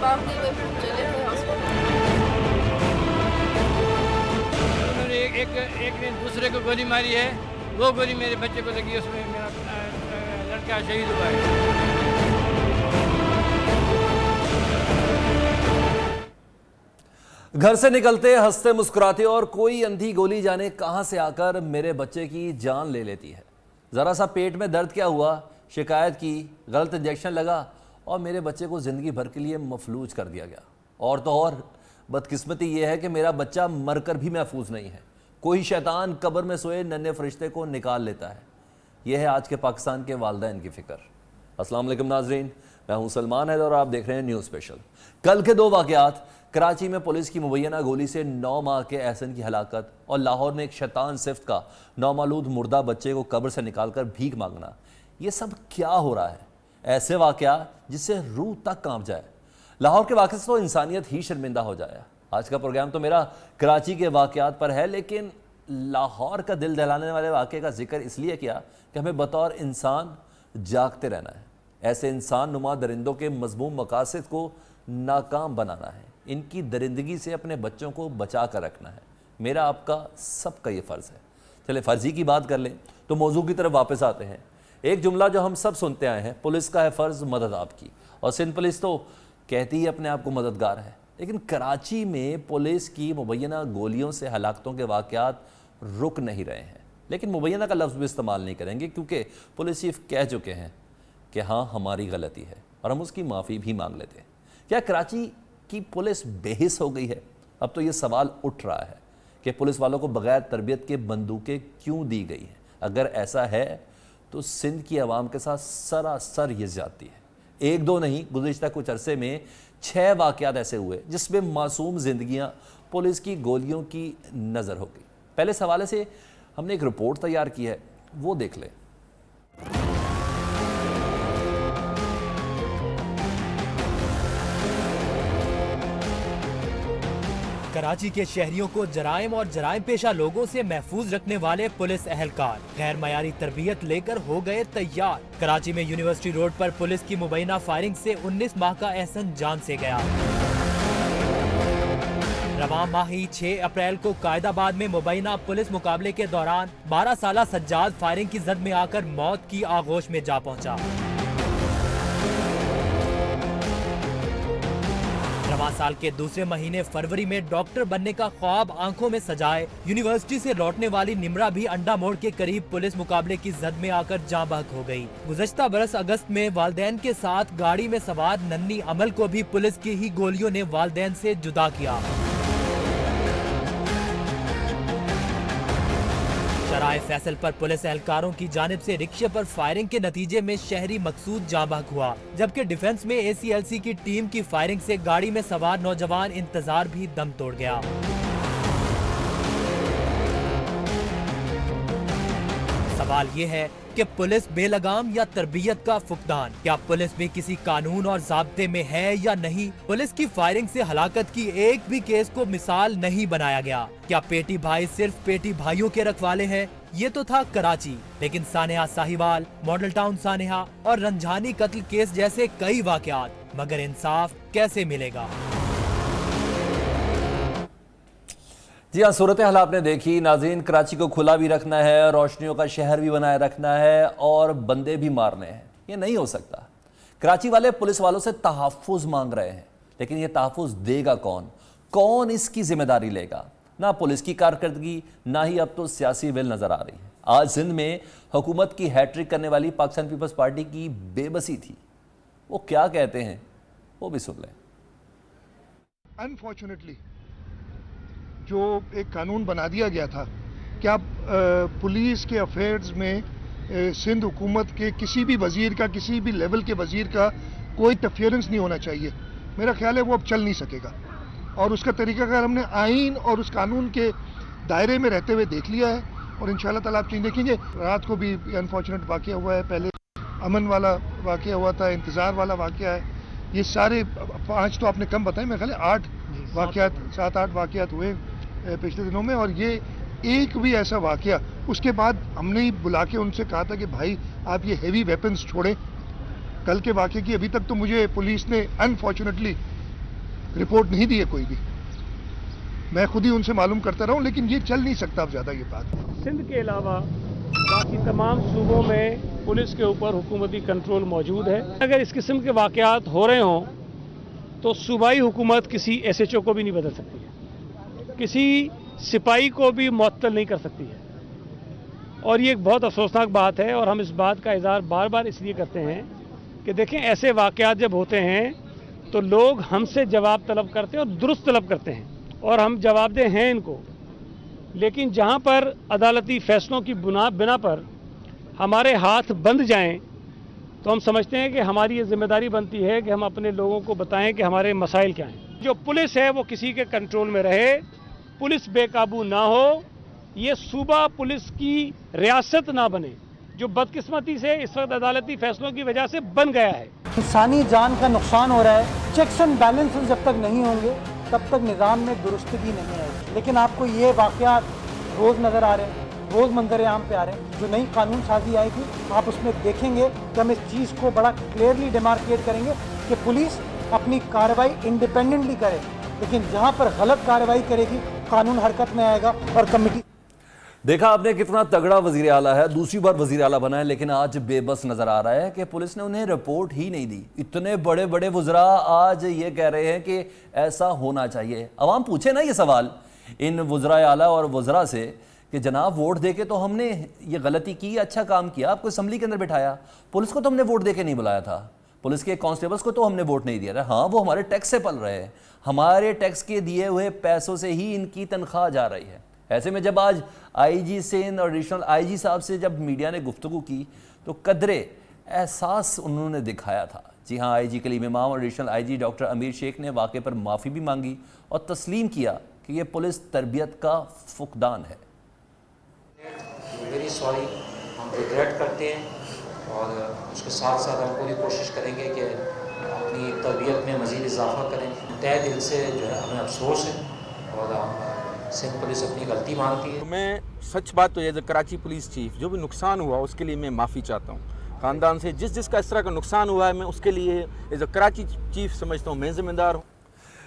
बाकी वो चले गए हॉस्पिटल। उन्होंने एक ने दूसरे को गोली मारी है, वो गोली मेरे बच्चे को लगी, उसमें मेरा लड़का शहीद हुआ है। घर से निकलते हंसते मुस्कुराते और कोई अंधी गोली जाने कहां से आकर मेरे बच्चे की जान ले लेती है। ज़रा सा पेट में दर्द क्या हुआ, शिकायत की, गलत इंजेक्शन लगा और मेरे बच्चे को ज़िंदगी भर के लिए मफलूज कर दिया गया। और तो और बदकिस्मती ये है कि मेरा बच्चा मरकर भी महफूज नहीं है। कोई शैतान कब्र में सोए नन्हे फरिश्ते को निकाल लेता है। यह है आज के पाकिस्तान के वालिदैन की फ़िक्र। अस्सलाम वालेकुम नाजरीन, मैं हूं सलमान हैदर और आप देख रहे हैं न्यूज़ स्पेशल। कल के दो वाक़यात, कराची में पुलिस की मुबैना गोली से 9 माह के एहसन की हलाकत और लाहौर में एक शैतान सिफ्त का नौमालूद मुर्दा बच्चे को कब्र से निकालकर भीख मांगना, ये सब क्या हो रहा है? ऐसे वाक़या जिससे रूह तक कांप जाए। लाहौर के वाक़े से तो इंसानियत ही शर्मिंदा हो जाए। आज का प्रोग्राम तो मेरा कराची के वाक़यात पर है, लेकिन लाहौर का दिल दहलाने वाले वाक़े का जिक्र इसलिए किया कि हमें बतौर इंसान जागते रहना है। ऐसे इंसान नुमा दरिंदों के मज़मूम मकासद को नाकाम बनाना है, इनकी दरिंदगी से अपने बच्चों को बचा कर रखना है। मेरा आपका सबका ये फ़र्ज़ है। चले फ़र्ज़ी की बात कर लें तो मौजू की तरफ वापस आते हैं। एक जुमला जो हम सब सुनते आए हैं, पुलिस का है फ़र्ज़ मदद आपकी, और सिंध पुलिस तो कहती ही अपने आप को मददगार है। लेकिन कराची में पुलिस की मुबैना गोलियों से हलाकतों के वाक़यात रुक नहीं रहे हैं। लेकिन मुबैना का लफ्ज़ भी इस्तेमाल नहीं करेंगे क्योंकि पुलिस चीफ कह चुके हैं कि हाँ हमारी गलती है और हम उसकी माफ़ी भी मांग लेते हैं। क्या कराची की पुलिस बेहिस हो गई है? अब तो ये सवाल उठ रहा है कि पुलिस वालों को बगैर तरबियत के बंदूकें क्यों दी गई हैं। अगर ऐसा है तो सिंध की आवाम के साथ सरासर ये ज़्यादती है। एक दो नहीं, गुज़िश्ता कुछ अरसे में 6 वाक़यात ऐसे हुए जिसमें मासूम जिंदगियां पुलिस की गोलियों की नज़र हो गई। पहले इस हवाले से हमने एक रिपोर्ट तैयार की है, वो देख लें। कराची के शहरियों को जराइम और जराइम पेशा लोगों से महफूज रखने वाले पुलिस एहलकार गैर मयारी तरबियत लेकर हो गए तैयार। कराची में यूनिवर्सिटी रोड पर पुलिस की मुबैना फायरिंग से 19 माह का एहसन जान से गया। रवां माही 6 अप्रैल को कायदाबाद में मुबैना पुलिस मुकाबले के दौरान 12 साला सज्जाद फायरिंग की जद में आकर मौत की आगोश में जा पहुंचा। रवां साल के दूसरे महीने फरवरी में डॉक्टर बनने का ख्वाब आंखों में सजाए यूनिवर्सिटी से लौटने वाली निमरा भी अंडा मोड़ के करीब पुलिस मुकाबले की जद में आकर जाँ बहक हो गई। गुज़श्ता बरस अगस्त में वालिदैन के साथ गाड़ी में सवार नन्ही अमल को भी पुलिस की ही गोलियों ने वालिदैन से जुदा किया। शराय फैसल पर पुलिस एहलकारों की जानिब से रिक्शे पर फायरिंग के नतीजे में शहरी मकसूद जाँ बहक हुआ, जबकि डिफेंस में ACLC की टीम की फायरिंग से गाड़ी में सवार नौजवान इंतजार भी दम तोड़ गया। सवाल ये है कि पुलिस बेलगाम या तरबियत का फुकदान, क्या पुलिस भी किसी कानून और ज़ाब्ते में है या नहीं? पुलिस की फायरिंग से हलाकत की एक भी केस को मिसाल नहीं बनाया गया। क्या पेटी भाई सिर्फ पेटी भाइयों के रखवाले हैं? ये तो था कराची, लेकिन सानेहा साहिवाल, मॉडल टाउन सानेहा और रंझानी कत्ल केस जैसे कई वाक़यात, मगर इंसाफ कैसे मिलेगा? जी हाँ, सूरत हाल आपने देखी नाज़रीन। कराची को खुला भी रखना है, रोशनियों का शहर भी बनाए रखना है और बंदे भी मारने हैं। ये नहीं हो सकता। कराची वाले पुलिस वालों से तहफ़्फ़ुज़ मांग रहे हैं, लेकिन ये तहफ़्फ़ुज़ देगा कौन? कौन इसकी जिम्मेदारी लेगा? ना पुलिस की कारकर्दगी, ना ही अब तो सियासी विल नज़र आ रही है। आज सिंध में हुकूमत की हैट्रिक करने वाली पाकिस्तान पीपल्स पार्टी की बेबसी थी। वो क्या कहते हैं वो भी सुन लें। अनफॉर्चुनेटली जो एक कानून बना दिया गया था कि अब पुलिस के अफेयर्स में सिंध हुकूमत के किसी भी वजीर का, किसी भी लेवल के वजीर का कोई इंटरफियरेंस नहीं होना चाहिए। मेरा ख्याल है वो अब चल नहीं सकेगा, और उसका तरीकाकार हमने आइन और उस कानून के दायरे में रहते हुए देख लिया है, और इंशाल्लाह ताला आप चीज़ देखेंगे। रात को भी अनफॉर्चुनेट वाक़या हुआ है, पहले अमन वाला वाक़या हुआ था, इंतज़ार वाला वाक़या है। ये सारे 5 तो आपने कम बताए, मेरे ख्याल है 8 वाक़यात, 7-8 वाक़यात हुए पिछले दिनों में, और ये एक भी ऐसा वाक़या उसके बाद हमने ही बुला के उनसे कहा था कि भाई आप ये हैवी वेपन्स छोड़ें। कल के वाक़े की अभी तक तो मुझे पुलिस ने अनफॉर्चुनेटली رپورٹ نہیں دی ہے کوئی بھی. میں خود ہی ان سے معلوم کرتا رہا ہوں, لیکن یہ چل نہیں سکتا اب زیادہ یہ بات. سندھ کے علاوہ باقی تمام صوبوں میں پولیس کے اوپر حکومتی کنٹرول موجود ہے. اگر اس قسم کے واقعات ہو رہے ہوں تو صوبائی حکومت کسی ایس ایچ او کو بھی نہیں بدل سکتی ہے, کسی سپاہی کو بھی معطل نہیں کر سکتی ہے. اور یہ ایک بہت افسوسناک بات ہے, اور ہم اس بات کا اظہار بار بار اس لیے کرتے ہیں کہ دیکھیں ایسے واقعات جب ہوتے ہیں تو لوگ ہم سے جواب طلب کرتے ہیں اور درست طلب کرتے ہیں, اور ہم جواب دہ ہیں ان کو. لیکن جہاں پر عدالتی فیصلوں کی بنا پر ہمارے ہاتھ بندھ جائیں تو ہم سمجھتے ہیں کہ ہماری یہ ذمہ داری بنتی ہے کہ ہم اپنے لوگوں کو بتائیں کہ ہمارے مسائل کیا ہیں. جو پولیس ہے وہ کسی کے کنٹرول میں رہے, پولیس بے قابو نہ ہو, یہ صوبہ پولیس کی ریاست نہ بنے, جو بدقسمتی سے اس وقت عدالتی فیصلوں کی وجہ سے بن گیا ہے. انسانی جان کا نقصان ہو رہا ہے. چیکس اینڈ بیلنسز جب تک نہیں ہوں گے تب تک نظام میں درستگی نہیں آئے گی. لیکن آپ کو یہ واقعات روز نظر آ رہے ہیں, روز منظر عام پہ آ رہے ہیں. جو نئی قانون سازی آئی تھی آپ اس میں دیکھیں گے کہ ہم اس چیز کو بڑا کلیئرلی ڈیمارکیٹ کریں گے کہ پولیس اپنی کارروائی انڈیپینڈنٹلی کرے, لیکن جہاں پر غلط کارروائی کرے گی قانون حرکت میں آئے گا. اور کمیٹی دیکھا آپ نے کتنا تگڑا وزیر اعلیٰ ہے, دوسری بار وزیر اعلیٰ بنا ہے, لیکن آج بے بس نظر آ رہا ہے کہ پولیس نے انہیں رپورٹ ہی نہیں دی. اتنے بڑے بڑے وزراء آج یہ کہہ رہے ہیں کہ ایسا ہونا چاہیے. عوام پوچھے نا یہ سوال ان وزراء اعلیٰ اور وزراء سے کہ جناب ووٹ دے کے تو ہم نے یہ غلطی کی, اچھا کام کیا, آپ کو اسمبلی کے اندر بٹھایا, پولیس کو تو ہم نے ووٹ دے کے نہیں بلایا تھا, پولیس کے کانسٹیبلز کو تو ہم نے ووٹ نہیں دیا تھا. ہاں وہ ہمارے ٹیکس سے پل رہے ہیں, ہمارے ٹیکس کے دیے ہوئے پیسوں سے ہی ان کی تنخواہ جا رہی ہے. ایسے میں جب آج آئی جی سندھ اور ایڈیشنل آئی جی صاحب سے جب میڈیا نے گفتگو کی تو قدرے احساس انہوں نے دکھایا تھا. جی ہاں, آئی جی کلیم امام اور ایڈیشنل آئی جی ڈاکٹر امیر شیخ نے واقعے پر معافی بھی مانگی اور تسلیم کیا کہ یہ پولیس تربیت کا فقدان ہے. ویری سوری, ہم ریگریٹ کرتے ہیں اور اس کے ساتھ ساتھ ہم پوری کوشش کریں گے کہ اپنی تربیت میں مزید اضافہ کریں. تہ دل سے جو ہے ہمیں افسوس ہے اور سندھ پولیس اپنی غلطی مانتی ہے. میں سچ بات تو یہ کراچی پولیس چیف جو بھی نقصان ہوا اس کے لیے میں معافی چاہتا ہوں. خاندان سے جس کا اس طرح کا نقصان ہوا ہے میں اس کے لیے ایز اے کراچی چیف سمجھتا ہوں میں ذمہ دار ہوں.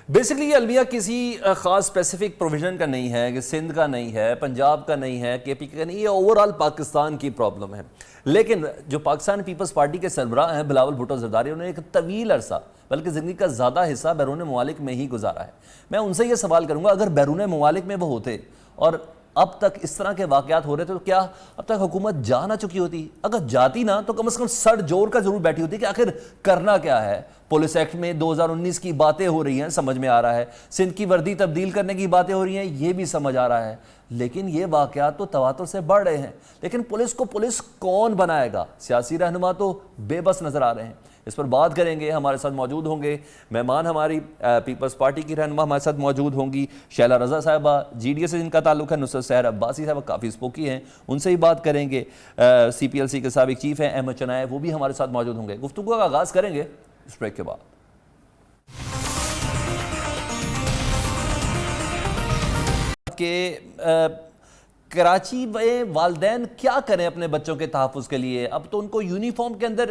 بیسکلی یہ المیہ کسی خاص اسپیسیفک پروویژن کا نہیں ہے کہ سندھ کا نہیں ہے, پنجاب کا نہیں ہے, کے پی کا نہیں, یہ اوورآل پاکستان کی پرابلم ہے. لیکن جو پاکستان پیپلز پارٹی کے سربراہ ہیں بلاول بھٹو زرداری, انہوں نے ایک طویل عرصہ بلکہ زندگی کا زیادہ حصہ بیرون ممالک میں ہی گزارا ہے. میں ان سے یہ سوال کروں گا اگر بیرون ممالک میں وہ ہوتے اور اب تک اس طرح کے واقعات ہو رہے تھے تو کیا اب تک حکومت جا نہ چکی ہوتی؟ اگر جاتی نہ تو کم از کم سڑ جوڑ کا ضرور بیٹھی ہوتی کہ آخر کرنا کیا ہے. پولیس ایکٹ میں 2019 کی باتیں ہو رہی ہیں, سمجھ میں آ رہا ہے, سندھ کی وردی تبدیل کرنے کی باتیں ہو رہی ہیں, یہ بھی سمجھ آ رہا ہے, لیکن یہ واقعات تو تواتر سے بڑھ رہے ہیں. لیکن پولیس کو پولیس کون بنائے گا؟ سیاسی رہنما تو بے بس نظر آ رہے ہیں. اس پر بات کریں گے. ہمارے ساتھ موجود ہوں گے مہمان, ہماری پیپلز پارٹی کی رہنما ہمارے ساتھ موجود ہوں گی شیلہ رضا صاحبہ, جی ڈی اے سے جن کا تعلق ہے, نصرت سحر عباسی صاحبہ کافی اسپوکی ہیں, ان سے ہی بات کریں گے. سی پی ایل سی کے سابق چیف ہیں احمد چنائے, وہ بھی ہمارے ساتھ موجود ہوں گے. گفتگو کا آغاز کریں گے اس بریک کے بعد. کہ کراچی میں والدین کیا کریں اپنے بچوں کے تحفظ کے لیے؟ اب تو ان کو یونیفارم کے اندر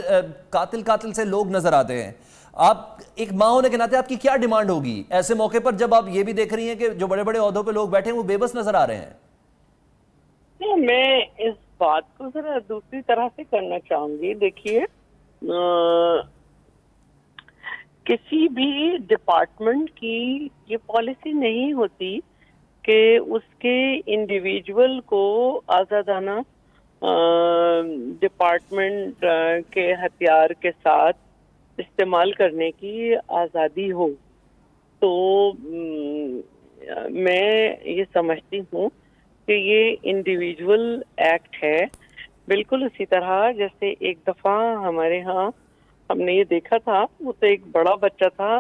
قاتل سے لوگ نظر آتے ہیں. آپ ایک ماں ہونے کے ناطے آپ کی کیا ڈیمانڈ ہوگی ایسے موقع پر جب آپ یہ بھی دیکھ رہی ہیں کہ جو بڑے بڑے عہدوں پہ لوگ بیٹھے ہیں وہ بے بس نظر آ رہے ہیں؟ میں اس بات کو ذرا دوسری طرح سے کرنا چاہوں گی. دیکھیے, کسی بھی ڈپارٹمنٹ کی یہ پالیسی نہیں ہوتی کہ اس کے انڈیویجول کو آزادانہ ڈپارٹمنٹ کے ہتھیار کے ساتھ استعمال کرنے کی آزادی ہو. تو میں یہ سمجھتی ہوں کہ یہ انڈیویجول ایکٹ ہے. بالکل اسی طرح جیسے ایک دفعہ ہمارے ہاں ہم نے یہ دیکھا تھا, وہ تو ایک بڑا بچہ تھا,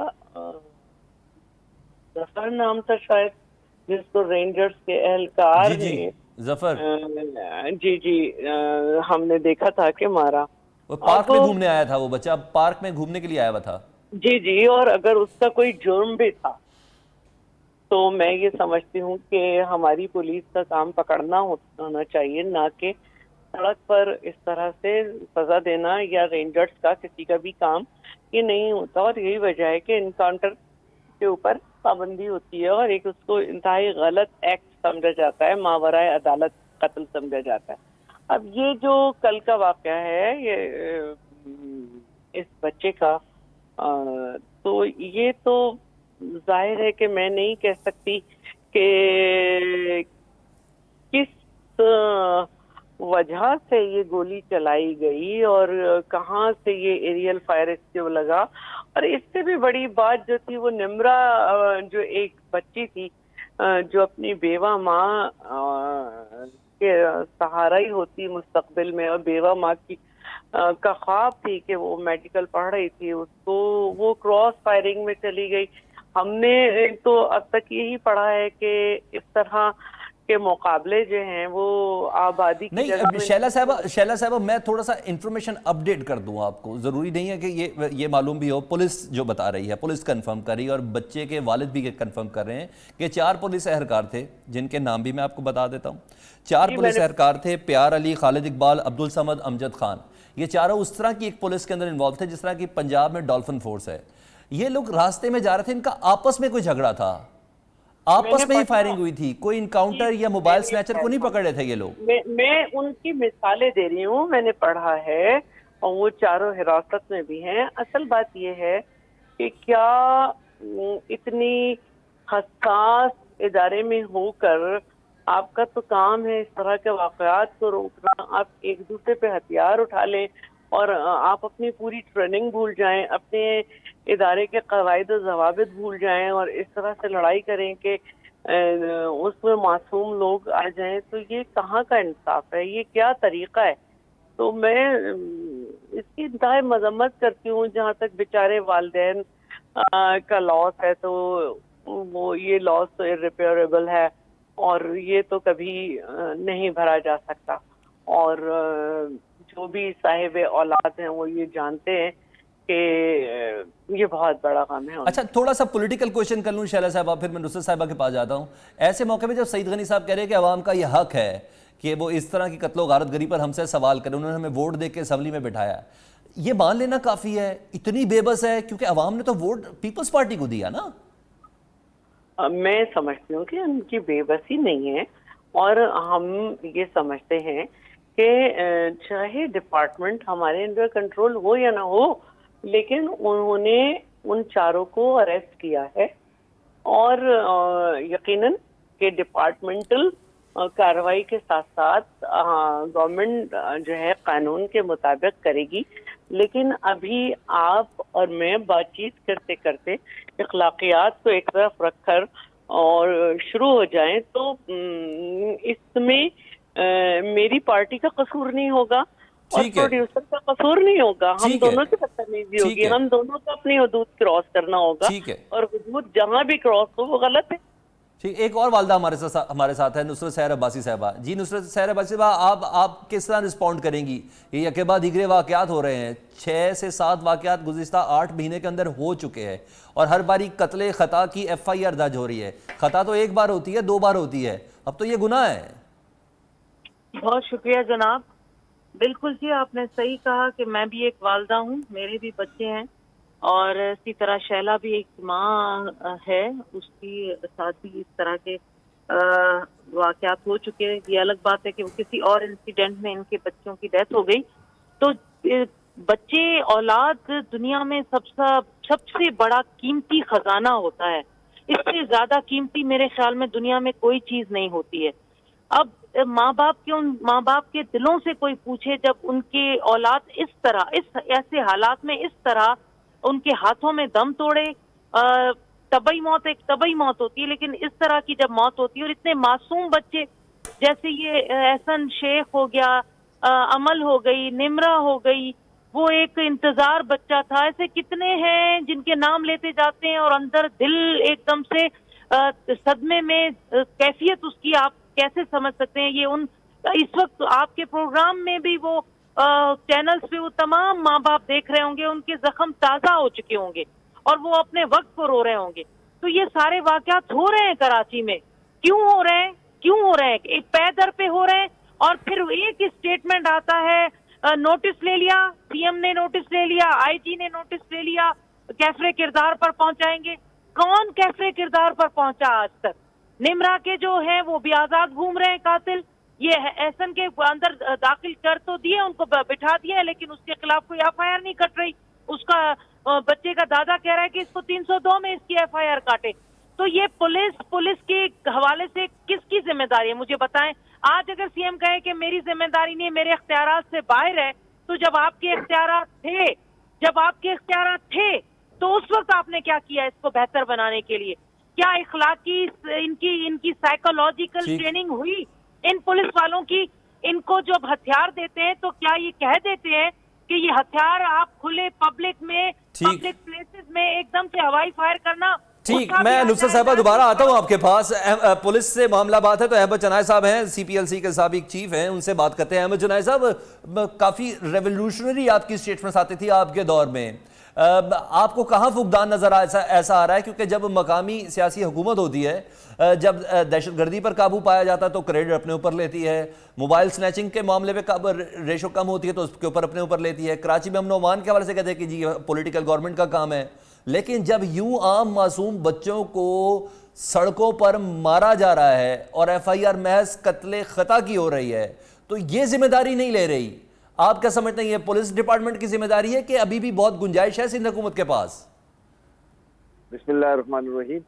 ظفر نام تھا شاید, جس کو رینجرز کے اہلکار نے ظفر جی ہم نے دیکھا تھا کہ مارا. وہ پارک میں گھومنے آیا تھا, وہ بچہ پارک میں گھومنے کے لیے آیا ہوا تھا. جی اور اگر اس کا کوئی جرم بھی تھا تو میں یہ سمجھتی ہوں کہ ہماری پولیس کا کام پکڑنا ہونا چاہیے, نہ کہ سڑک پر اس طرح سے سزا دینا, یا رینجرز کا کسی کا بھی کام یہ نہیں ہوتا. اور یہی وجہ ہے کہ انکاؤنٹر के ऊपर पाबंदी होती है और एक उसको इंतहाई गलत एक्ट समझा जाता है, मावराए अदालत कत्ल समझा जाता है। अब ये जो कल का वाक़या है, ये इस बच्चे का, तो ये तो जाहिर है कि मैं नहीं कह सकती कि किस वजह से ये गोली चलाई गई और कहाँ से ये एरियल फायर इसके लगा। और इससे भी बड़ी बात जो थी वो निम्रा, जो एक बच्ची थी जो अपनी बेवा माँ के सहारा ही होती मुस्तकबिल में, और बेवा माँ की का ख्वाब थी कि वो मेडिकल पढ़ रही थी, उसको वो क्रॉस फायरिंग में चली गई। हमने तो अब तक यही पढ़ा है कि इस तरह के मुकाबले जो हैं वो आबादी की नहीं। शैला साहबा मैं थोड़ा सा इंफॉर्मेशन अपडेट कर दूं आपको। ज़रूरी नहीं है कि ये मालूम भी हो। पुलिस जो बता रही है, पुलिस कंफर्म कर रही है और बच्चे के वालिद भी कंफर्म कर रहे हैं कि 4 पुलिस एहलकार थे, जिनके नाम भी मैं आपको बता देता हूँ। 4 पुलिस एहलकार थे, प्यार अली, खालिद इकबाल, अब्दुल समद, अमजद खान। ये चारों उस तरह की एक पुलिस के अंदर इन्वॉल्व थे जिस तरह की पंजाब में डॉल्फिन फोर्स है। ये लोग रास्ते में जा रहे थे, इनका आपस में कोई झगड़ा था, आपस में ही फायरिंग हुई थी, कोई इनकाउंटर या मोबाइल स्नैचर को नहीं पकड़ रहे थे ये लोग। मैं उनकी मिसालें दे रही हूँ, मैंने पढ़ा है और वो चारों हिरासत में भी हैं। असल बात ये है कि क्या इतनी हसास इदारे में होकर आपका तो काम है इस तरह के वाक़यात को रोकना, आप एक दूसरे पे हथियार उठा लें और आप अपनी पूरी ट्रेनिंग भूल जाएं, अपने इदारे के कवायद और ज़वाबित भूल जाएं और इस तरह से लड़ाई करें कि उसमें मासूम लोग आ जाएं, तो ये कहाँ का इंसाफ है, ये क्या तरीक़ा है। तो मैं इसकी इंतहाई मजम्मत करती हूँ। जहाँ तक बेचारे वालिदैन का लॉस है तो वो ये लॉस तो इररिपेयरेबल है और ये तो कभी नहीं भरा जा सकता। और जो भी साहिब औलाद हैं वो ये जानते हैं कि ये बहुत बड़ा काम है। अच्छा, थोड़ा सा पॉलिटिकल क्वेश्चन कर लूँ शैला साहबा, फिर मैं नुसरत साहिबा के पास जाता हूँ। ऐसे मौके पे जब सईद गनी साहब कह रहे हैं कि अवाम का ये हक है कि वो इस तरह की कत्लो गारत गरी पर हमसे सवाल करें, उन्होंने हमें वोट दे के असम्बली में बिठाया, ये मान लेना काफ़ी है? इतनी बेबस है? क्योंकि अवाम ने तो वोट पीपल्स पार्टी को दिया ना। मैं समझती हूँ कि उनकी बेबसी नहीं है और हम ये समझते हैं कि चाहे डिपार्टमेंट हमारे अंडर कंट्रोल हो या ना हो, लेकिन उन्होंने उन चारों को अरेस्ट किया है और यकीनन कि डिपार्टमेंटल कार्रवाई के साथ साथ गवर्नमेंट जो है कानून के मुताबिक करेगी। लेकिन अभी आप और मैं बातचीत करते करते इखलाकियात को एक तरफ रखकर और शुरू हो जाएं तो इसमें मेरी पार्टी का कसूर नहीं होगा और प्रोड्यूसर का कसूर नहीं होगा। हम दोनों की बदतमीजी होगी, हम दोनों को अपनी हदूद क्रॉस करना होगा और हदूद जहां भी क्रॉस हो वो गलत है। ठीक, एक और वालदा हमारे साथ है, नुसरत सहर अब्बासी साहबा। जी नुसरत सहर अब्बासी साहबा, आप किस तरह रिस्पॉन्ड करेंगी? ये यके बाद दीगरे वाक़यात हो रहे हैं, 6 से 7 वाक़यात गुज़िश्ता 8 महीने के अंदर हो चुके हैं और हर बारी कत्ले ख़ता की FIR दर्ज हो रही है। ख़ता तो एक बार होती है, 2 बार होती है, अब तो ये गुनाह है। बहुत शुक्रिया जनाब। बिल्कुल जी, आपने सही कहा कि मैं भी एक वालदा हूँ, मेरे भी बच्चे हैं और इसी तरह शैला भी एक माँ है, उसकी साथ भी इस तरह के वाक़यात हो चुके हैं। ये अलग बात है कि वो किसी और इंसिडेंट में इनके बच्चों की डेथ हो गई। तो बच्चे औलाद दुनिया में सबसे बड़ा कीमती खजाना होता है, इससे ज्यादा कीमती मेरे ख्याल में दुनिया में कोई चीज नहीं होती है। अब माँ बाप के दिलों से कोई पूछे, जब उनके औलाद इस तरह ऐसे हालात में इस तरह उनके हाथों में दम तोड़े, तबई मौत एक तबई मौत होती है, लेकिन इस तरह की जब मौत होती है और इतने मासूम बच्चे जैसे ये एहसन शेख हो गया, अमल हो गई, निम्रा हो गई, वो एक इंतजार बच्चा था, ऐसे कितने हैं जिनके नाम लेते जाते हैं और अंदर दिल एकदम से सदमे में, कैफियत उसकी आप कैसे समझ सकते हैं। ये इस वक्त आपके प्रोग्राम में भी वो चैनल्स पे वो तमाम माँ बाप देख रहे होंगे, उनके जख्म ताज़ा हो चुके होंगे और वो अपने वक्त को रो रहे होंगे। तो ये सारे वाक़यात हो रहे हैं कराची में। क्यों हो रहे हैं? एक पैदर पे हो रहे हैं और फिर एक स्टेटमेंट आता है, नोटिस ले लिया, CM ने नोटिस ले लिया, IG ने नोटिस ले लिया, कैफरे किरदार पर पहुंचाएंगे। कौन कैफे किरदार पर पहुंचा आज तक? निमरा के जो हैं वो भी आजाद घूम रहे हैं कातिल, ये एहसन के अंदर दाखिल कर तो दिए, उनको बिठा दिया, लेकिन उसके खिलाफ कोई एफआईआर नहीं कट रही। उसका बच्चे का दादा कह रहा है कि इसको 302 में इसकी एफआईआर काटे। तो ये पुलिस के हवाले से किसकी जिम्मेदारी है, मुझे बताएं। आज अगर सीएम कहे कि मेरी जिम्मेदारी नहीं, मेरे इख्तियारात से बाहर है, तो जब आपके इख्तियारात थे तो उस वक्त आपने क्या किया इसको बेहतर बनाने के लिए? क्या इखलाकी इनकी साइकोलॉजिकल ट्रेनिंग हुई इन पुलिस वालों की? इनको जब हथियार देते हैं तो क्या ये कह देते हैं कि ये हथियार आप खुले पब्लिक प्लेसेस में एकदम से हवाई फायर करना? ठीक, मैं नुसरत साहिबा दोबारा आता हूं आपके पास। पुलिस से मामला बात है तो अहमद चनाय साहब हैं, सीपीएलसी के साबिक चीफ हैं, उनसे बात करते हैं। अहमद चनाय साहब, काफी रेवोल्यूशनरी आपकी स्टेटमेंट्स आती थी आपके दौर में, आपको कहाँ फुकदान नजर ऐसा आ रहा है? क्योंकि जब मकामी सियासी हुकूमत होती है, जब दहशतगर्दी पर काबू पाया जाता है तो क्रेडिट अपने ऊपर लेती है, मोबाइल स्नैचिंग के मामले में रेशो कम होती है तो उसके ऊपर अपने ऊपर लेती है, कराची में अमन ओ अमान के हवाले से कहते हैं कि जी पॉलिटिकल गवर्नमेंट का काम है। लेकिन जब यूं आम मासूम बच्चों को सड़कों पर मारा जा रहा है और एफआईआर महज कत्ले खता की हो रही है, तो ये जिम्मेदारी नहीं ले रही, आप क्या समझते हैं ये पुलिस डिपार्टमेंट की जिम्मेदारी है कि अभी भी बहुत गुंजाइश है सिंध हुकूमत के पास? बिस्मिल्लाहिर्रहमानिर्रहीम।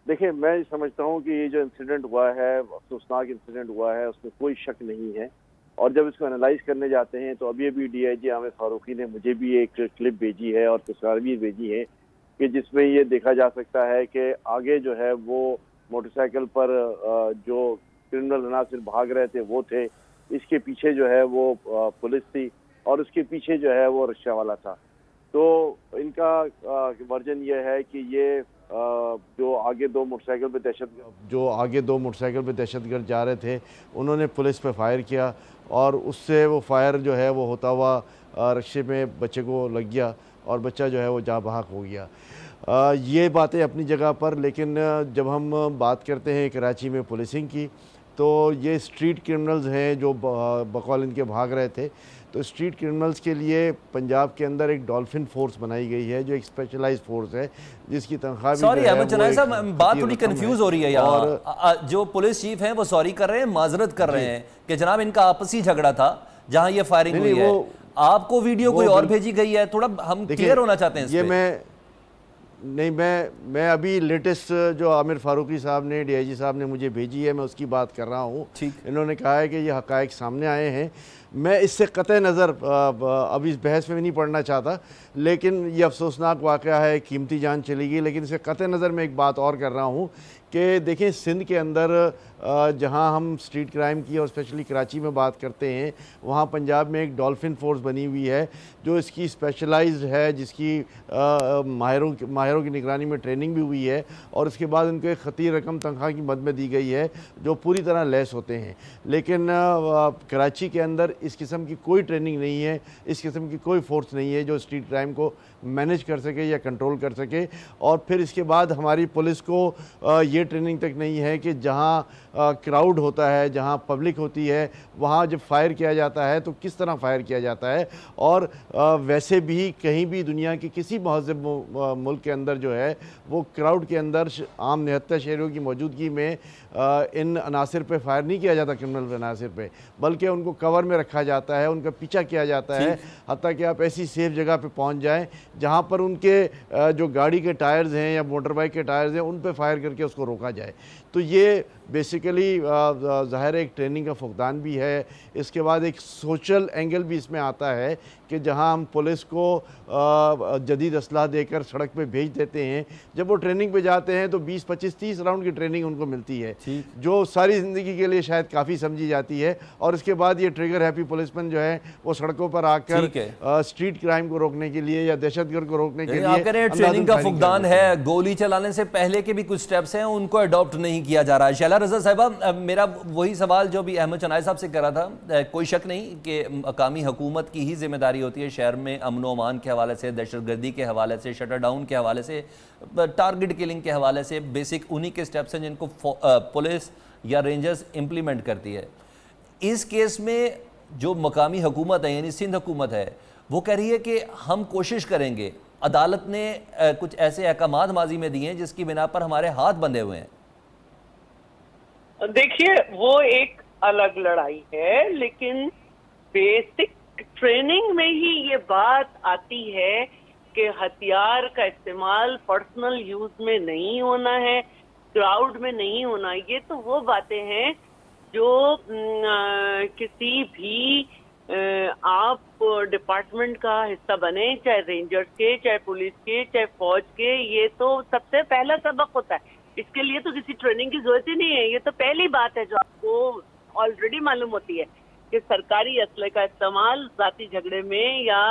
देखिए, मैं समझता हूँ कि ये जो इंसिडेंट हुआ है, अफसोसनाक इंसिडेंट हुआ है, उसमें कोई शक नहीं है। और जब इसको एनालाइज करने जाते हैं तो अभी डीआईजी आमिर फारूकी ने मुझे भी एक क्लिप भेजी है और तस्वीर भेजी है कि जिसमें ये देखा जा सकता है कि आगे जो है वो मोटरसाइकिल पर जो क्रिमिनल अनासिर भाग रहे थे वो थे, इसके पीछे जो है वो पुलिस थी और उसके पीछे जो है वो रिक्शा वाला था। तो इनका वर्जन ये है कि ये जो आगे दो मोटरसाइकिल पे दहशतगर्द जा रहे थे, उन्होंने पुलिस पे फायर किया और उससे वो फायर जो है वो होता हुआ रिक्शे में बच्चे को लग गया और बच्चा जो है वो जाँ बहक हो गया। ये बातें अपनी जगह पर, लेकिन जब हम बात करते हैं कराची में पुलिसिंग की, तो ये स्ट्रीट क्रिमिनल्स हैं जो बकौल इनके भाग रहे थे। तो स्ट्रीट क्रिमिनल्स के लिए पंजाब के अंदर एक डॉल्फिन फोर्स बनाई गई है जो एक स्पेशलाइज्ड फोर्स है जिसकी तनख्वाह भी सॉरी अहमद चनाय साहब, बात थोड़ी कंफ्यूज हो रही है यहाँ। जो पुलिस चीफ हैं वो सॉरी कर रहे हैं, माजरत कर रहे हैं कि जनाब इनका आपसी झगड़ा था जहाँ ये फायरिंग हुई है। आपको वीडियो कोई और भेजी गई है, थोड़ा हम क्लियर होना चाहते हैं। ये मैं अभी लेटेस्ट जो आमिर फारूकी साहब ने, डीआईजी साहब ने मुझे भेजी है, मैं उसकी बात कर रहा हूँ। इन्होंने कहा है कि ये हकायक सामने आए हैं। मैं इससे कतई नज़र अभी इस बहस में नहीं पढ़ना चाहता, लेकिन ये अफसोसनाक वाक़या है, कीमती जान चली गई। लेकिन इससे कतई नज़र मैं एक बात और कर रहा हूँ कि देखें, सिंध के अंदर जहाँ हम स्ट्रीट क्राइम की और स्पेशली कराची में बात करते हैं, वहाँ पंजाब में एक डॉल्फिन फोर्स बनी हुई है जो इसकी स्पेशलाइज्ड है, जिसकी माहिरों की निगरानी में ट्रेनिंग भी हुई है और उसके बाद उनको एक खतीर रकम तनख्वाह की मद में दी गई है जो पूरी तरह लैस होते हैं। लेकिन कराची के अंदर इस किस्म की कोई ट्रेनिंग नहीं है, इस किस्म की कोई फोर्स नहीं है जो स्ट्रीट क्राइम को मैनेज कर सके या कंट्रोल कर सके। और फिर इसके बाद हमारी पुलिस को ये ट्रेनिंग तक नहीं है कि जहाँ क्राउड होता है, जहाँ पब्लिक होती है, वहाँ जब फायर किया जाता है तो किस तरह फायर किया जाता है। और वैसे भी कहीं भी दुनिया के किसी महज़ब मुल्क के अंदर जो है वो क्राउड के अंदर आम 79 शहरों की मौजूदगी में इन अनासिर पे फायर नहीं किया जाता, क्रिमिनल अनासिर पे, बल्कि उनको कवर में रखा जाता है, उनका पीछा किया जाता है, हत्ता कि आप ऐसी सेफ जगह पे पहुंच जाएं जहां पर उनके जो गाड़ी के टायर्स हैं या मोटर बाइक के टायर्स हैं उन पे फायर करके उसको रोका जाए। तो ये बेसिकली ज़ाहिर एक ट्रेनिंग का फुकदान भी है। इसके बाद एक सोशल एंगल भी इसमें आता है कि जहां हम पुलिस को जदीद असलाह देकर सड़क पे भेज देते हैं, जब वो ट्रेनिंग पे जाते हैं तो 20, 25, 30 राउंड की ट्रेनिंग उनको मिलती है जो सारी ज़िंदगी के लिए शायद काफ़ी समझी जाती है। और इसके बाद ये ट्रिगर हैप्पी पुलिसमैन जो है वो सड़कों पर आकर स्ट्रीट क्राइम को रोकने के लिए या दहशतगर्द को रोकने के लिए ट्रेनिंग का फुकदान है। गोली चलाने से पहले के भी कुछ स्टेप्स हैं, उनको अडॉप्ट नहीं किया जा रहा है। शैला रज़ा साहिबा, मेरा वही सवाल जो भी अहमद चनाय साहब से करा था, कोई शक नहीं कि मकामी हुकूमत की ही जिम्मेदारी होती है शहर में अमन ओ अमान के हवाले से, दहशतगर्दी के हवाले से, शटर डाउन के हवाले से, टारगेट किलिंग के हवाले से। बेसिक उन्हीं के स्टेप्स हैं जिनको पुलिस या रेंजर्स इम्प्लीमेंट करती है। इस केस में जो मकामी हुकूमत है यानी सिंध हुकूमत है, वो कह रही है कि हम कोशिश करेंगे عدالت نے کچھ ایسے احکامات ماضی میں دیے ہیں جس کی بنا پر ہمارے ہاتھ بندھے ہوئے ہیں؟ دیکھیے وہ ایک الگ لڑائی ہے، لیکن بیسک ٹریننگ میں ہی یہ بات آتی ہے کہ ہتھیار کا استعمال پرسنل یوز میں نہیں ہونا ہے، کراؤڈ میں نہیں ہونا۔ یہ تو وہ باتیں ہیں جو کسی بھی آپ ڈپارٹمنٹ کا حصہ بنے، چاہے رینجرز کے، چاہے پولیس کے، چاہے فوج کے، یہ تو سب سے پہلا سبق ہوتا ہے۔ اس کے لیے تو کسی ٹریننگ کی ضرورت ہی نہیں ہے، یہ تو پہلی بات ہے جو آپ کو آلریڈی معلوم ہوتی ہے کہ سرکاری اسلحے کا استعمال ذاتی جھگڑے میں یا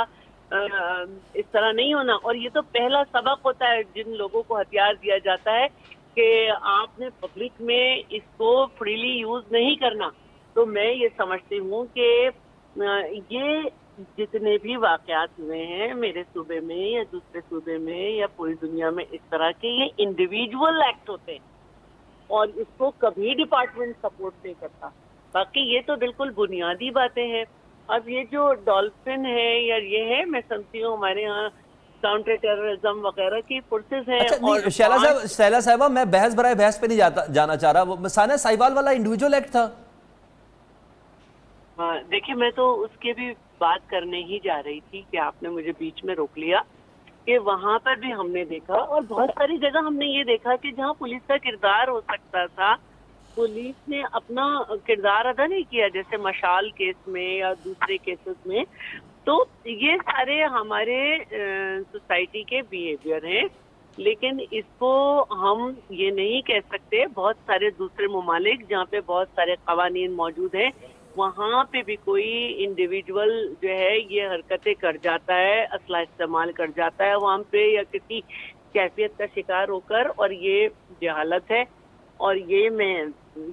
اس طرح نہیں ہونا۔ اور یہ تو پہلا سبق ہوتا ہے جن لوگوں کو ہتھیار دیا جاتا ہے کہ آپ نے پبلک میں اس کو فریلی یوز نہیں کرنا۔ تو میں یہ سمجھتی ہوں کہ یہ جتنے بھی واقعات ہوئے ہیں میرے صوبے میں یا دوسرے صوبے میں یا پوری دنیا میں اس طرح کے، یہ انڈیویجول ایکٹ ہوتے ہیں اور اس کو کبھی ڈپارٹمنٹ سپورٹ نہیں کرتا۔ باقی یہ تو بالکل بنیادی باتیں ہیں۔ اب یہ جو ڈولفن ہے یا یہ ہے، میں سمجھتی ہوں ہمارے ہاں کاؤنٹر ٹیررزم وغیرہ کی فورسز ہیں۔ اچھا شیلا صاحبہ، میں بحث برائے بحث پہ نہیں جانا چاہ رہا، وہ ثانیہ ساہیوال والا انڈیویجول ایکٹ تھا۔ ہاں دیکھیے، میں تو اس کے بھی بات کرنے ہی جا رہی تھی کہ آپ نے مجھے بیچ میں روک لیا، کہ وہاں پر بھی ہم نے دیکھا اور بہت ساری جگہ ہم نے یہ دیکھا کہ جہاں پولیس کا کردار ہو سکتا تھا، پولیس نے اپنا کردار ادا نہیں کیا، جیسے مشال کیس میں یا دوسرے کیسز میں۔ تو یہ سارے ہمارے سوسائٹی کے بیہیویئر ہیں، لیکن اس کو ہم یہ نہیں کہہ سکتے۔ بہت سارے دوسرے ممالک جہاں پہ بہت سارے قوانین موجود ہیں، وہاں پہ بھی کوئی انڈیویجول جو ہے یہ حرکتیں کر جاتا ہے، اسلحہ استعمال کر جاتا ہے وہاں پہ یا کسی کیفیت کا شکار ہو کر، اور یہ جہالت ہے۔ اور یہ میں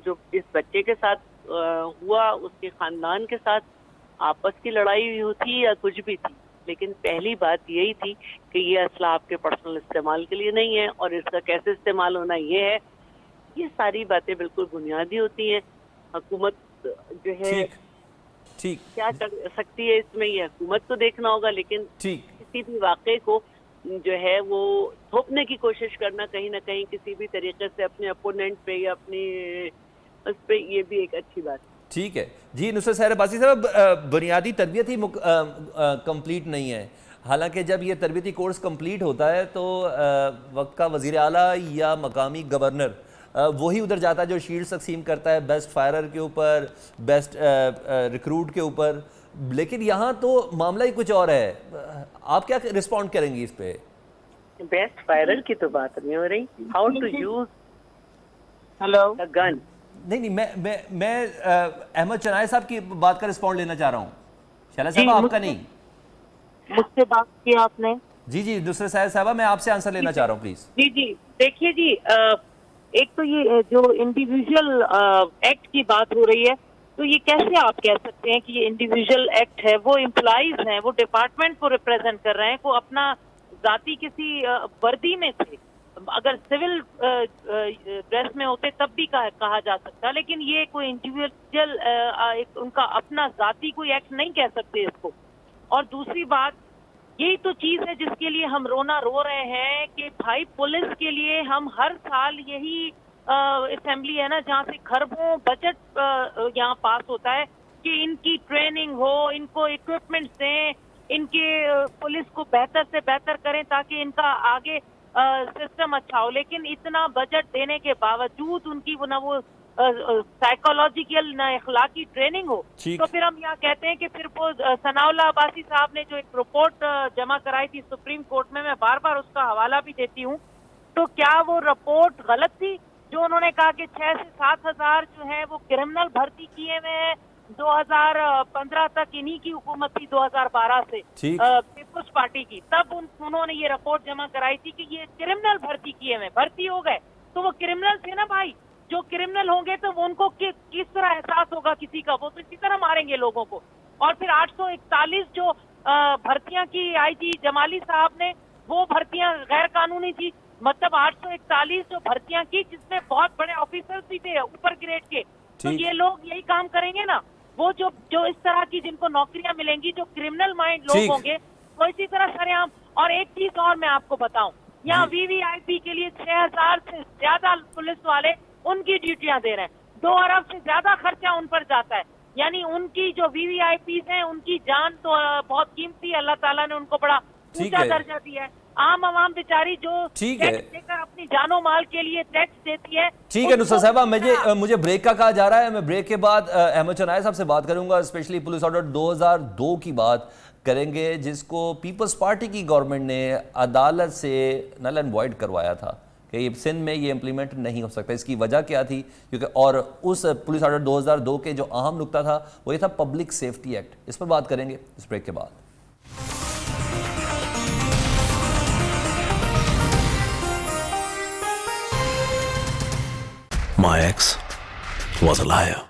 جو اس بچے کے ساتھ ہوا، اس کے خاندان کے ساتھ آپس کی لڑائی ہوئی یا کچھ بھی تھی، لیکن پہلی بات یہی تھی کہ یہ اسلحہ آپ کے پرسنل استعمال کے لیے نہیں ہے، اور اس کا کیسے استعمال ہونا یہ ہے۔ یہ ساری باتیں بالکل بنیادی ہوتی ہیں۔ حکومت جو ہے کیا کر سکتی ہے اس میں، یہ حکومت کو دیکھنا ہوگا، لیکن کسی بھی واقعے کو جو ہے وہ تھوپنے کی کوشش کرنا کہیں نہ کہیں کسی بھی طریقے سے اپنے اپوننٹ پہ یا اپنی اس پہ، یہ بھی ایک اچھی بات ہے۔ ٹھیک ہے جی، نصرت سحر عباسی صاحب، بنیادی تربیت ہی کمپلیٹ نہیں ہے، حالانکہ جب یہ تربیتی کورس کمپلیٹ ہوتا ہے تو وقت کا وزیر اعلیٰ یا مقامی گورنر وہی ادھر جاتا ہے جو شیلڈ تقسیم کرتا ہے، بیسٹ فائرر کے اوپر، بیسٹ ریکروٹ کے اوپر، لیکن یہاں تو معاملہ ہی کچھ اور ہے۔ آپ کیا رسپونڈ کریں گی اس پہ؟ بیسٹ فائرر کی تو بات نہیں ہو رہی، ہاؤ ٹو یوز گن۔ نہیں میں احمد چنائے صاحب کی بات کا رسپونڈ لینا چاہ رہا ہوں، شیلا صاحبہ آپ کا نہیں۔ مجھ سے بات کی آپ نے؟ جی نصرت سحر صاحبہ، میں آپ سے آنسر لینا چاہ رہا ہوں پلیز۔ جی دیکھیے جی، ایک تو یہ جو انڈیویجول ایکٹ کی بات ہو رہی ہے، تو یہ کیسے آپ کہہ سکتے ہیں کہ یہ انڈیویجول ایکٹ ہے؟ وہ امپلائیز ہیں، وہ ڈپارٹمنٹ کو ریپریزنٹ کر رہے ہیں، وہ اپنا ذاتی کسی وردی میں تھے، اگر سول ڈریس میں ہوتے تب بھی کہا جا سکتا، لیکن یہ کوئی انڈیویجول ان کا اپنا ذاتی کوئی ایکٹ نہیں کہہ سکتے اس کو۔ اور دوسری بات، یہی تو چیز ہے جس کے لیے ہم رونا رو رہے ہیں کہ بھائی پولیس کے لیے ہم ہر سال یہی اسمبلی ہے نا جہاں سے خربوں بجٹ یہاں پاس ہوتا ہے کہ ان کی ٹریننگ ہو، ان کو اکوپمنٹس دیں، ان کے پولیس کو بہتر سے بہتر کریں تاکہ ان کا آگے سسٹم اچھا ہو، لیکن اتنا بجٹ دینے کے باوجود ان کی نہ وہ سائیکولوجیکل نہ اخلاقی ٹریننگ ہو، تو پھر ہم یہاں کہتے ہیں کہ پھر وہ ثناء اللہ عباسی صاحب نے جو ایک رپورٹ جمع کرائی تھی سپریم کورٹ میں بار بار اس کا حوالہ بھی دیتی ہوں، تو کیا وہ رپورٹ غلط تھی جو انہوں نے کہا کہ 6 سے 7 ہزار جو ہیں وہ کرمنل بھرتی کیے ہوئے ہیں 2015 تک، انہی کی حکومت تھی 2012 سے پیپلز پارٹی کی، تب انہوں نے یہ رپورٹ جمع کرائی تھی کہ یہ کرمنل بھرتی کیے ہوئے بھرتی ہو گئے، تو وہ کرمنل تھے نا بھائی، جو کرمنل ہوں گے تو ان کو کس طرح احساس ہوگا کسی کا، وہ تو اسی طرح ماریں گے لوگوں کو۔ اور پھر 841 جو بھرتیاں کی آئی جی جمالی صاحب نے، وہ بھرتیاں غیر قانونی تھی، مطلب 841 جو بھرتیاں کی جس میں بہت بڑے آفیسرز بھی تھے اوپر گریڈ کے، تو یہ لوگ یہی کام کریں گے نا، وہ جو اس طرح کی جن کو نوکریاں ملیں گی، جو کرمنل مائنڈ لوگ ہوں گے वो इसी तरह सरेआम। और एक चीज और मैं आपको बताऊं, यहाँ वीवीआईपी के लिए 6000 से ज्यादा पुलिस वाले उनकी ड्यूटियां दे रहे हैं, 2 अरब से ज्यादा खर्चा उन पर जाता है। यानी उनकी जो वीवीआईपी हैं उनकी जान तो बहुत कीमती है, अल्लाह ताला ने उनको बड़ा ऊंचा दर्जा दिया है। आम आवाम बेचारी जो टैक्स देकर अपनी जानो माल के लिए टैक्स देती है। ठीक है नुसरत साहबा, मुझे ब्रेक का कहा जा रहा है। मैं ब्रेक के बाद अहमद चनाय साहब से बात करूंगा, स्पेशली पुलिस ऑर्डर 2002 की बात करेंगे, जिसको पीपल्स पार्टी की गवर्नमेंट ने अदालत से नल एंड वॉइड करवाया था कि सिंध में ये इम्प्लीमेंट नहीं हो सकता। इसकी वजह क्या थी? क्योंकि और उस पुलिस ऑर्डर 2002 के जो अहम नुकता था वो ये था पब्लिक सेफ्टी एक्ट। इस पर बात करेंगे इस ब्रेक के बाद। My ex was a liar.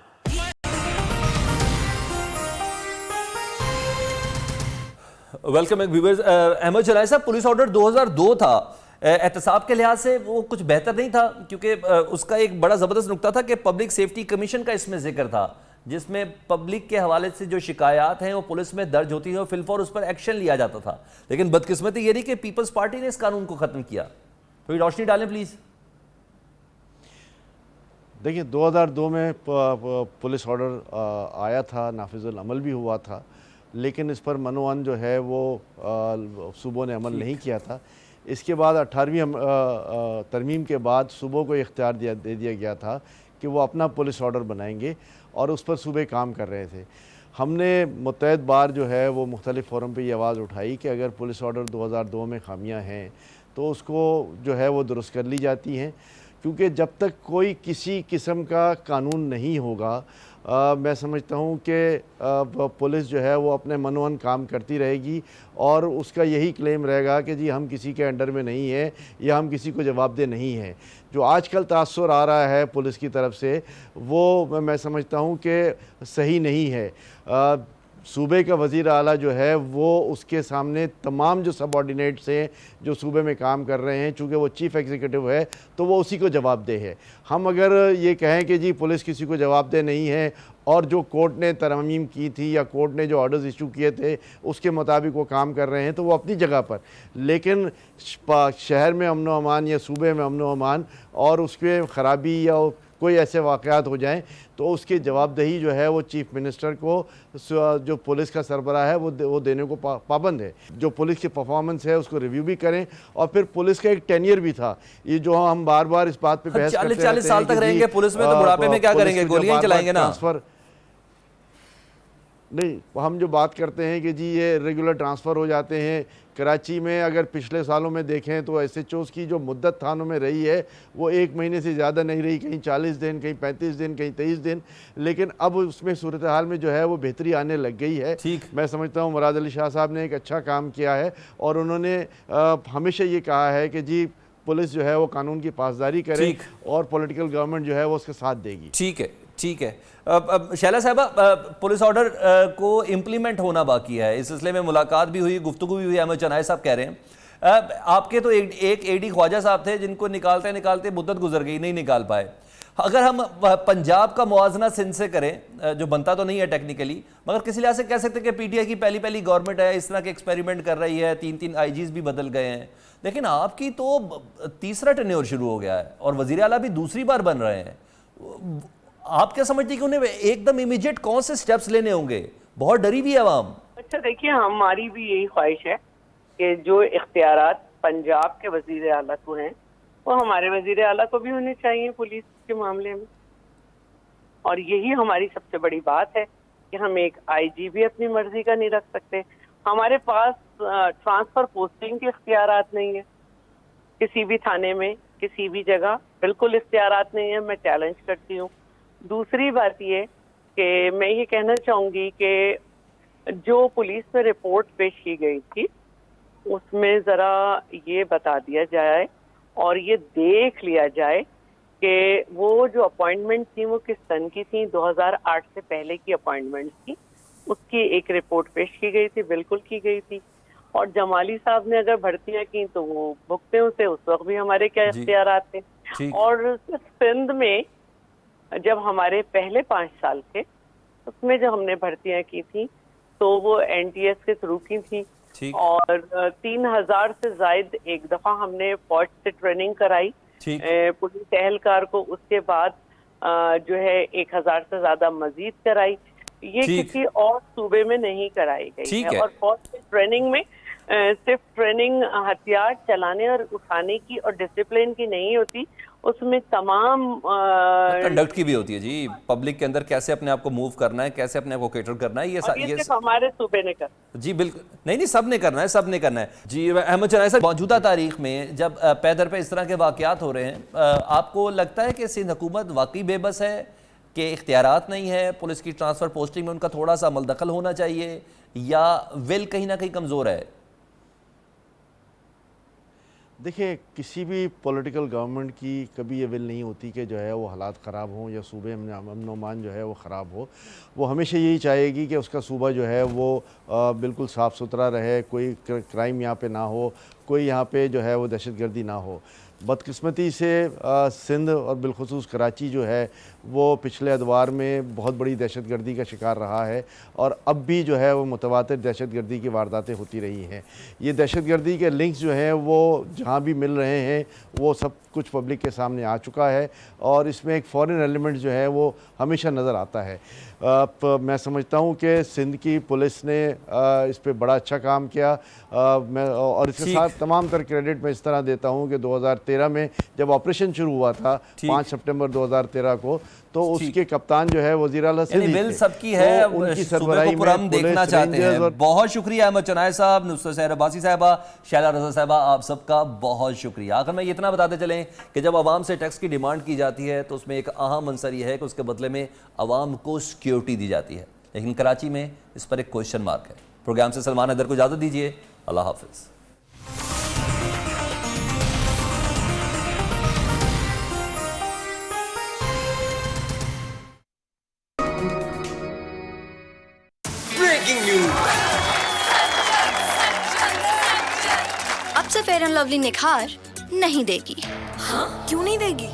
Welcome viewers. Ahmed Chanay साहब, पुलिस ऑर्डर 2002 था, एहतसाब के लिहाज से वो कुछ बेहतर नहीं था, क्योंकि उसका एक बड़ा ज़बरदस्त नुकता था कि पब्लिक सेफ्टी कमीशन का इसमें जिक्र था, जिसमें पब्लिक के हवाले से जो शिकायत हैं वो पुलिस में दर्ज होती है और फिलफौर उस पर एक्शन लिया जाता था। लेकिन बदकिस्मती ये रही कि पीपल्स पार्टी ने इस कानून को ख़त्म किया। थोड़ी रोशनी डालें प्लीज़। देखिए 2002 में पुलिस ऑर्डर आया था, नाफिजुल अमल भी हुआ था, लेकिन इस पर मनोअन जो है वो सूबों ने अमल नहीं किया था। इसके बाद 18वीं तरमीम के बाद सूबों को इख्तियार दे दिया गया था कि वो अपना पुलिस ऑर्डर बनाएंगे और उस पर सूबे काम कर रहे थे। हमने मुतअद्दिद बार जो है वो मुख्तलिफ फोरम पे ये आवाज़ उठाई कि अगर पुलिस ऑर्डर 2002 में खामियां हैं तो उसको जो है वो दुरुस्त कर ली जाती हैं, क्योंकि जब तक कोई किसी किस्म का कानून नहीं होगा मैं समझता हूँ कि पुलिस जो है वो अपने मनोअन काम करती रहेगी और उसका यही क्लेम रहेगा कि जी हम किसी के अंडर में नहीं हैं या हम किसी को जवाबदेह नहीं हैं। जो आजकल तासुर आ रहा है पुलिस की तरफ से वो मैं समझता हूँ कि सही नहीं है। सूबे का वज़ीर आला जो है वो उसके सामने तमाम जो सबऑर्डिनेट्स हैं जो सूबे में काम कर रहे हैं, चूँकि वो चीफ़ एग्जीक्यूटिव है तो वो उसी को जवाबदेह है। हम अगर ये कहें कि जी पुलिस किसी को जवाबदेह नहीं है और जो कोर्ट ने तरमीम की थी या कोर्ट ने जो ऑर्डर्स इशू किए थे उसके मुताबिक वो काम कर रहे हैं तो वो अपनी जगह पर, लेकिन शहर में अमन व अमान या सूबे में अमन व अमान और उसके ख़राबी या कोई ऐसे वाक़यात हो जाएं तो उसकी जवाबदेही जो है वो चीफ मिनिस्टर को जो पुलिस का सरबराह है वो देने को पाबंद है। जो पुलिस की परफॉर्मेंस है उसको रिव्यू भी करें और फिर पुलिस का एक टेन्योर भी था। ये जो हम बार बार इस बात पे बहस करते हैं 40 साल तक रहेंगे पुलिस में तो बुढ़ापे में क्या करेंगे? गोलियां चलाएंगे ना। ट्रांसफर नहीं, हम जो बात करते हैं कि जी ये रेगुलर ट्रांसफ़र हो जाते हैं। कराची में अगर पिछले सालों में देखें तो SHOs की जो मुद्दत थानों में रही है वो 1 महीने से ज़्यादा नहीं रही, कहीं 40 दिन, कहीं 35 दिन, कहीं 23 दिन, लेकिन अब उसमें सूरत हाल में जो है वो बेहतरी आने लग गई है। मैं समझता हूँ मुराद अली शाह साहब ने एक अच्छा काम किया है और उन्होंने हमेशा ये कहा है कि जी पुलिस जो है वो कानून की पासदारी करे और पॉलिटिकल गवर्नमेंट जो है वो उसके साथ देगी। ठीक है, ठीक है। शैला साहबा, पुलिस ऑर्डर को इम्प्लीमेंट होना बाकी है, इस सिलसिले में मुलाकात भी हुई, गुफ्तगू भी हुई। अहमद चनाय साहब कह रहे हैं आपके तो एक AD ख्वाजा साहब थे जिनको निकालते निकालते मुद्दत गुजर गई, नहीं निकाल पाए। अगर हम पंजाब का मुआवजना सिंध से करें, जो बनता तो नहीं है टेक्निकली, मगर किसी लिहाज से कह सकते हैं कि PTI की पहली गवर्नमेंट है, इस तरह के एक्सपेरिमेंट कर रही है, 3 IGs भी बदल गए हैं, लेकिन आपकी तो तीसरा टेन्योर शुरू हो गया है और वज़ीर आला भी दूसरी बार बन रहे हैं। आप क्या समझती हैं कि उन्हें एकदम इमीडिएट कौन से स्टेप्स लेने होंगे? बहुत डरी भी है आवाम। अच्छा देखिए, हमारी भी यही ख्वाहिश है कि जो इख्तियारात पंजाब के वज़ीर आला को हैं वो हमारे वज़ीर आला को भी होने चाहिए पुलिस के मामले में। और यही हमारी सबसे बड़ी बात है कि हम एक IG भी अपनी मर्जी का नहीं रख सकते। हमारे पास ट्रांसफर पोस्टिंग के इख्तियारात नहीं है किसी भी थाने में, किसी भी जगह बिल्कुल इख्तियारात नहीं है। मैं चैलेंज करती हूँ। दूसरी बात ये कि मैं ये कहना चाहूँगी कि जो पुलिस में रिपोर्ट पेश की गई थी उसमें ज़रा ये बता दिया जाए और ये देख लिया जाए कि वो जो अपॉइंटमेंट थी वो किस सन की थी। 2008 से पहले की अपॉइंटमेंट थी, उसकी एक रिपोर्ट पेश की गई थी, बिल्कुल की गई थी। और जमाली साहब ने अगर भर्तियां की तो वो भुगते उसे, उस वक्त भी हमारे क्या इख्तियारात थे। और सिंध में जब हमारे पहले 5 साल थे उसमें जब हमने भर्तियां की थी तो वो NTS के थ्रू की थी। اور 3000 سے زائد ایک دفعہ ہم نے فوج سے ٹریننگ کرائی پولیس اہلکار کو، اس کے بعد جو ہے 1000 سے زیادہ مزید کرائی. یہ کسی اور صوبے میں نہیں کرائی گئی ہے. اور فوج سے ٹریننگ میں صرف ٹریننگ ہتھیار چلانے اور اٹھانے کی اور ڈسپلن کی نہیں ہوتی، اس میں تمام کنڈکٹ کی بھی ہوتی ہے جی. پبلک کے اندر کیسے اپنے آپ کو موو کرنا ہے، کیسے اپنے آپ کو کیٹر کرنا ہے، یہ صرف ہمارے صوبے نے کرنا جی. بالکل نہیں، سب نے کرنا ہے، سب نے کرنا ہے جی. احمد چنائی صاحب، موجودہ تاریخ میں جب پیدر پہ اس طرح کے واقعات ہو رہے ہیں، آپ کو لگتا ہے کہ سندھ حکومت واقعی بے بس ہے، کہ اختیارات نہیں ہے، پولیس کی ٹرانسفر پوسٹنگ میں ان کا تھوڑا سا عمل دخل ہونا چاہیے، یا ول کہیں نہ کہیں کمزور ہے؟ دیکھیں، کسی بھی پولیٹیکل گورنمنٹ کی کبھی یہ ول نہیں ہوتی کہ جو ہے وہ حالات خراب ہوں یا صوبے میں امن و امان جو ہے وہ خراب ہو. وہ ہمیشہ یہی چاہے گی کہ اس کا صوبہ جو ہے وہ بالکل صاف ستھرا رہے، کوئی کرائم یہاں پہ نہ ہو، کوئی یہاں پہ جو ہے وہ دہشت گردی نہ ہو. بدقسمتی سے سندھ اور بالخصوص کراچی جو ہے وہ پچھلے ادوار میں بہت بڑی دہشت گردی کا شکار رہا ہے، اور اب بھی جو ہے وہ متواتر دہشت گردی کی وارداتیں ہوتی رہی ہیں. یہ دہشت گردی کے لنکس جو ہیں وہ جہاں بھی مل رہے ہیں وہ سب کچھ پبلک کے سامنے آ چکا ہے، اور اس میں ایک فورن ایلیمنٹ جو ہے وہ ہمیشہ نظر آتا ہے. میں سمجھتا ہوں کہ سندھ کی پولیس نے اس پہ بڑا اچھا کام کیا. اور اس کے ساتھ تمام تر کریڈٹ میں اس طرح دیتا ہوں کہ 2013 میں جب آپریشن شروع ہوا تھا 5 سپٹمبر 2013 کو، تو اس کے کپتان جو ہے وزیر اعلیٰ سندھ بل سب کی ہے، صوبے کو پورا ہم دیکھنا چاہتے ہیں. بہت شکریہ احمد چنائی صاحب، نصرت سحر عباسی صاحبہ، شیلا رضا صاحبہ، آپ سب کا بہت شکریہ. آخر میں یہ اتنا بتاتے چلیں کہ جب عوام سے ٹیکس کی ڈیمانڈ کی جاتی ہے تو اس میں ایک اہم عنصر یہ ہے کہ اس کے بدلے میں عوام کو سیکیورٹی دی جاتی ہے، لیکن کراچی میں اس پر ایک کوئسچن مارک ہے. پروگرام سے سلمان حیدر کو اجازت دیجیے. اللہ حافظ. اب سے فیئر اینڈ لولی نکھار نہیں دے گی. ہاں کیوں نہیں دے گی؟